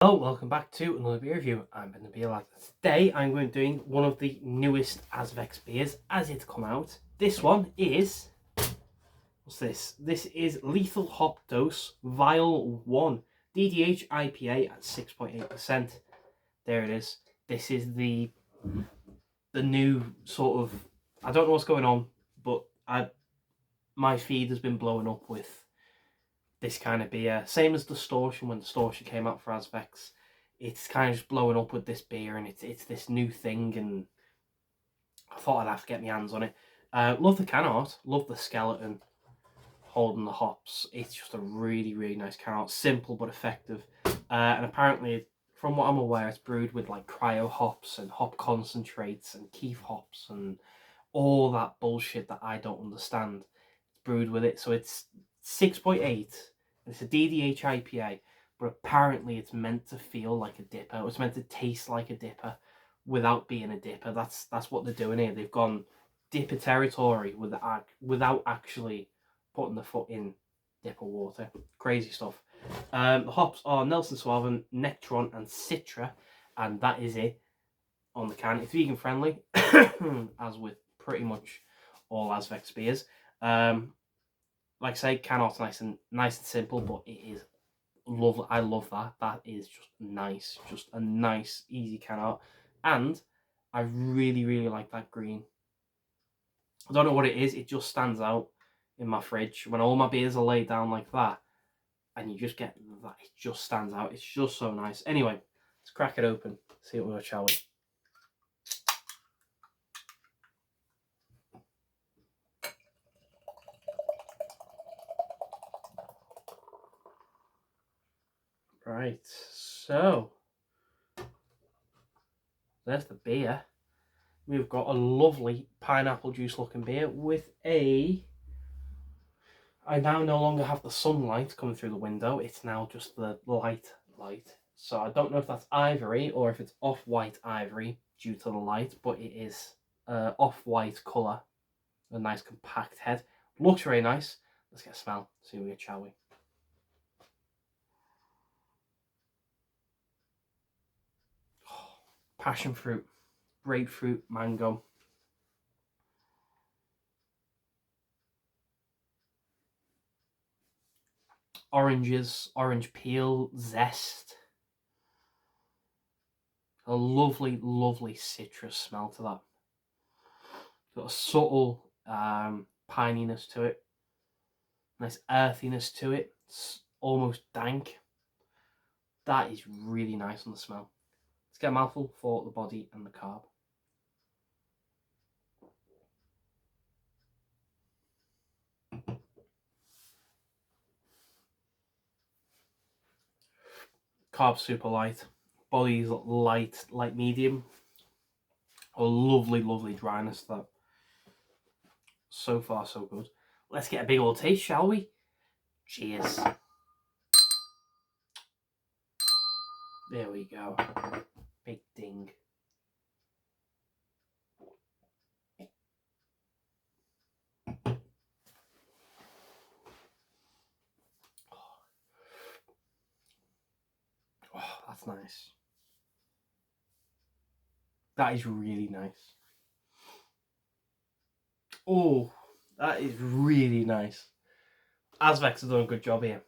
Hello, welcome back to another beer review. I'm Ben the Beer Lad. Today I'm going to be doing one of the newest Azvex beers as it's come out. This one is, what's this? This is Lethal Hop Dose Vial 1 DDH IPA at 6.8%. There it is. This is the new sort of, I don't know what's going on, but my feed has been blowing up with this kind of beer. Same as Distortion, when Distortion came out for Azvex. It's kind of just blowing up with this beer, and it's this new thing, and I thought I'd have to get my hands on it. Love the can art, love the skeleton holding the hops. It's just a really, really nice can art. Simple but effective. And apparently, from what I'm aware, it's brewed with like cryo hops and hop concentrates and keef hops and all that bullshit that I don't understand. It's brewed with it. So it's 6.8. It's a DDH IPA, but apparently it's meant to feel like a dipper. It's meant to taste like a dipper without being a dipper. That's what they're doing here. They've gone dipper territory without actually putting the foot in dipper water. Crazy stuff. The hops are Nelson Sauvin, Nectron, and Citra, and that is it on the can. It's vegan friendly, as with pretty much all Azvex beers. Like I say, can art's nice and simple, but it is lovely. I love that. That is just nice, just a nice, easy can art, and I really, really like that green. I don't know what it is. It just stands out in my fridge when all my beers are laid down like that, and you just get that. It just stands out. It's just so nice. Anyway, let's crack it open. See what we got, shall we? Right, so there's the beer. We've got a lovely pineapple juice looking beer with a... I now no longer have the sunlight coming through the window. It's now just the light. So I don't know if that's ivory or if it's off-white ivory due to the light, but it is off-white colour. A nice compact head. Looks very nice. Let's get a smell. See what we get, shall we? Passion fruit, grapefruit, mango. Oranges, orange peel, zest. A lovely, lovely citrus smell to that. Got a subtle pininess to it. Nice earthiness to it. It's almost dank. That is really nice on the smell. Let's get a mouthful for the body and the carb. Carb super light. Body's light medium. A lovely, lovely dryness to that. So far, so good. Let's get a big old taste, shall we? Cheers. There we go. Big ding. Oh, that's nice. That is really nice. Oh, that is really nice. Azvex have done a good job here.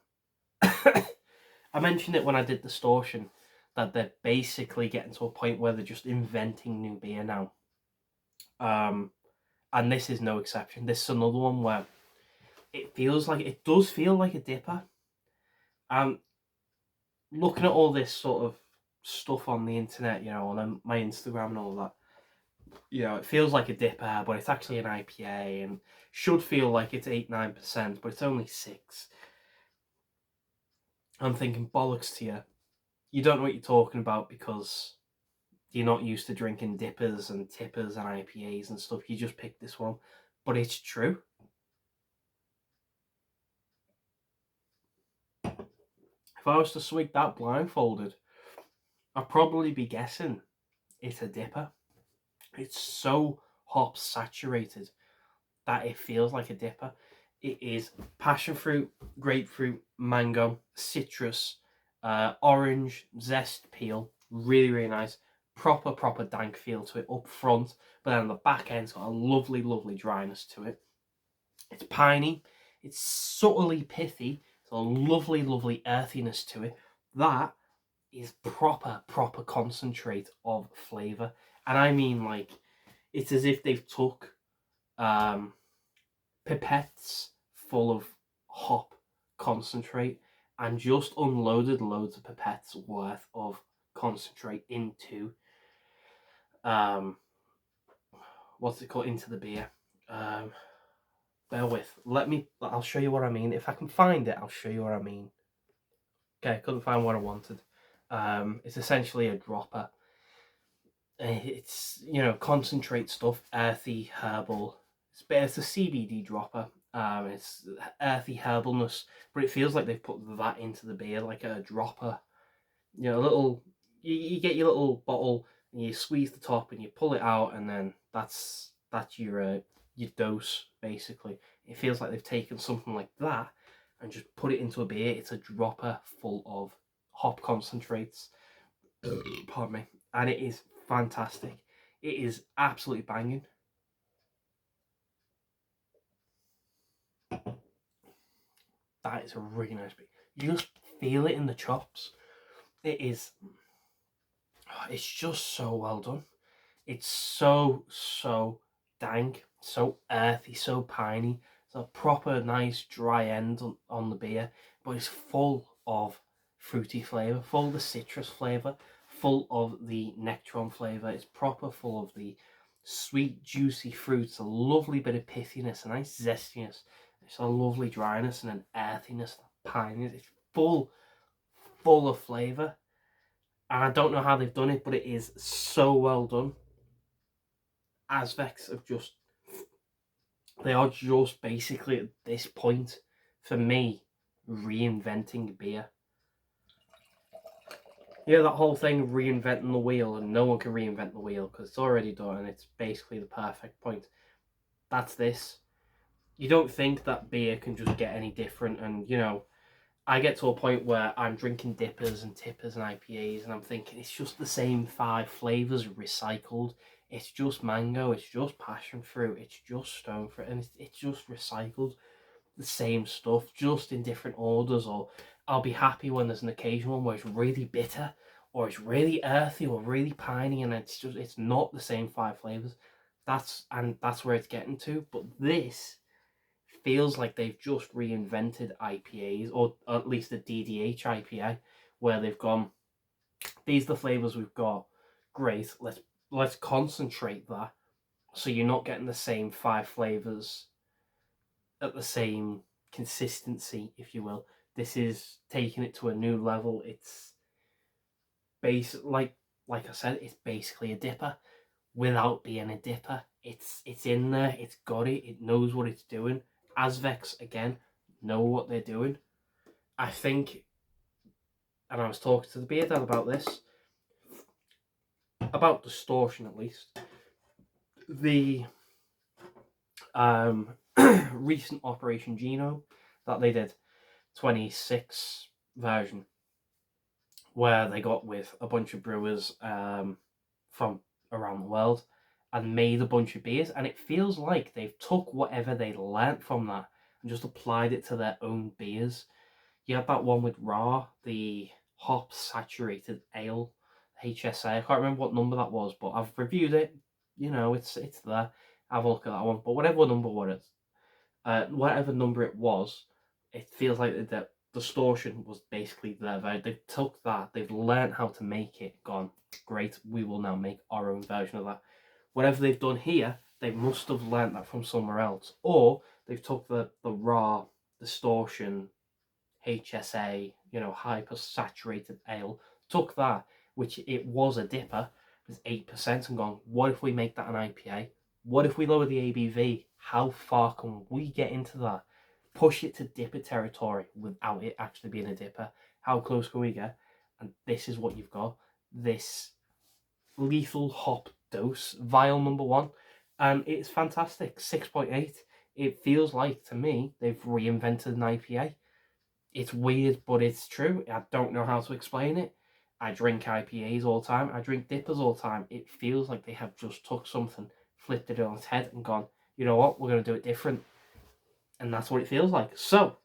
I mentioned it when I did Distortion, that they're basically getting to a point where they're just inventing new beer now. And this is no exception. This is another one where it does feel like a dipper. Looking at all this sort of stuff on the internet, on my Instagram and all that, it feels like a dipper, but it's actually an IPA and should feel like it's 8-9%, but it's only 6. I'm thinking, bollocks to you. You don't know what you're talking about because you're not used to drinking dippers and tippers and IPAs and stuff. You just picked this one, but it's true. If I was to swig that blindfolded, I'd probably be guessing it's a dipper. It's so hop saturated that it feels like a dipper. It is passion fruit, grapefruit, mango, citrus, Orange, zest, peel. Really, really nice. Proper dank feel to it up front. But then the back end's got a lovely, lovely dryness to it. It's piney. It's subtly pithy. It's a lovely, lovely earthiness to it. That is proper concentrate of flavour. And I mean, like, it's as if they've took pipettes full of hop concentrate and just unloaded loads of pipettes worth of concentrate into what's it called, into the beer. Bear with, I'll show you what I mean. If I can find it, I'll show you what I mean. Okay, I couldn't find what I wanted. It's essentially a dropper. It's, you know, concentrate stuff, earthy, herbal. It's a CBD dropper. It's earthy herbalness, but it feels like they've put that into the beer, like a dropper. You know, a little. You get your little bottle and you squeeze the top and you pull it out, and then that's your dose basically. It feels like they've taken something like that and just put it into a beer. It's a dropper full of hop concentrates. Pardon me, and it is fantastic. It is absolutely banging. That is a really nice beer. You just feel it in the chops. It's just so well done. It's so dank, so earthy, so piney. It's a proper nice dry end on the beer, but it's full of fruity flavour, full of the citrus flavour, full of the nectaron flavour. It's proper full of the sweet, juicy fruits, a lovely bit of pithiness, a nice zestiness. It's a lovely dryness and an earthiness, piney. It's full of flavour. And I don't know how they've done it, but it is so well done. Azvex they are just basically at this point, for me, reinventing beer. You know, that whole thing of reinventing the wheel, and no one can reinvent the wheel because it's already done and it's basically the perfect point. That's this. You don't think that beer can just get any different, and you know, I get to a point where I'm drinking dippers and tippers and IPAs and I'm thinking it's just the same 5 flavours recycled. It's just mango, it's just passion fruit, it's just stone fruit, and it's just recycled. The same stuff, just in different orders. Or I'll be happy when there's an occasional one where it's really bitter, or it's really earthy, or really piney, and it's not the same 5 flavours. That's where it's getting to. But this feels like they've just reinvented IPAs, or at least the DDH IPA, where they've gone, these are the flavours we've got. Great, let's concentrate that so you're not getting the same 5 flavours at the same consistency, if you will. This is taking it to a new level. It's like I said, it's basically a dipper without being a dipper. It's in there, it's got it, it knows what it's doing. Azvex, again, know what they're doing. I think, and I was talking to the beer dad about this, about distortion at least. The recent Operation Genome that they did, 26 version, where they got with a bunch of brewers from around the world and made a bunch of beers, and it feels like they've took whatever they learnt from that and just applied it to their own beers. You had that one with Ra, the hop saturated ale, HSA. I can't remember what number that was, but I've reviewed it. You know, it's there. Have a look at that one. But whatever number it was, it feels like the distortion was basically there. They took that, they've learned how to make it, gone, great, we will now make our own version of that. Whatever they've done here, they must have learnt that from somewhere else. Or they've took the raw distortion HSA, you know, hyper saturated ale, took that, which it was a dipper, it was 8%, and gone, what if we make that an IPA? What if we lower the ABV? How far can we get into that? Push it to dipper territory without it actually being a dipper. How close can we get? And this is what you've got. This lethal hop dose, Vial number 1. And it's fantastic. 6.8. It feels like, to me, they've reinvented an IPA. It's weird, but it's true. I don't know how to explain it. I drink IPAs all the time. I drink dippers all the time. It feels like they have just took something, flipped it on its head, and gone, you know what, we're going to do it different. And that's what it feels like. So,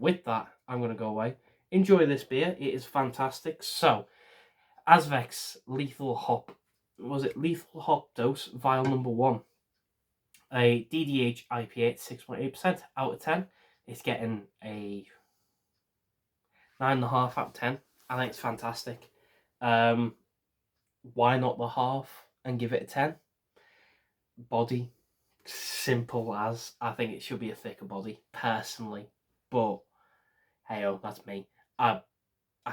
with that, I'm going to go away. Enjoy this beer. It is fantastic. So, Azvex Lethal Hop. Was it Lethal Hop Dose Vial number 1? A DDH IPA at 6.8% out of 10. It's getting a 9.5 out of 10. I think it's fantastic. Why not the half and give it a 10? Body, simple as. I think it should be a thicker body, personally. But, hey, that's me. I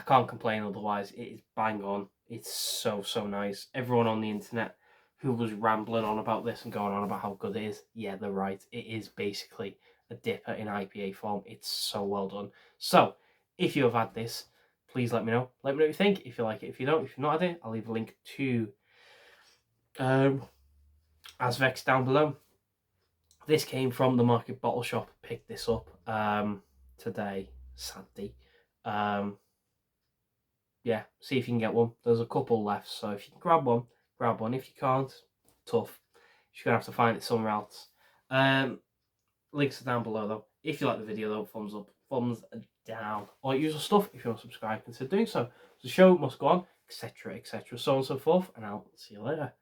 can't complain otherwise. It is bang on. It's so nice. Everyone on the internet who was rambling on about this and going on about how good it is, yeah, they're right. It is basically a dipper in IPA form. It's so well done. So, if you have had this, please let me know. Let me know what you think. If you like it, if you don't, if you're not had it, I'll leave a link to Azvex down below. This came from the Market Bottle Shop. Picked this up today, Saturday. Yeah, see if you can get one. There's a couple left, so if you can grab one, grab one. If you can't, tough. You're going to have to find it somewhere else. Links are down below, though. If you like the video, though, thumbs up, thumbs down. All usual stuff. If you want to subscribe, consider doing so. The show must go on, etc., etc., so on and so forth, and I'll see you later.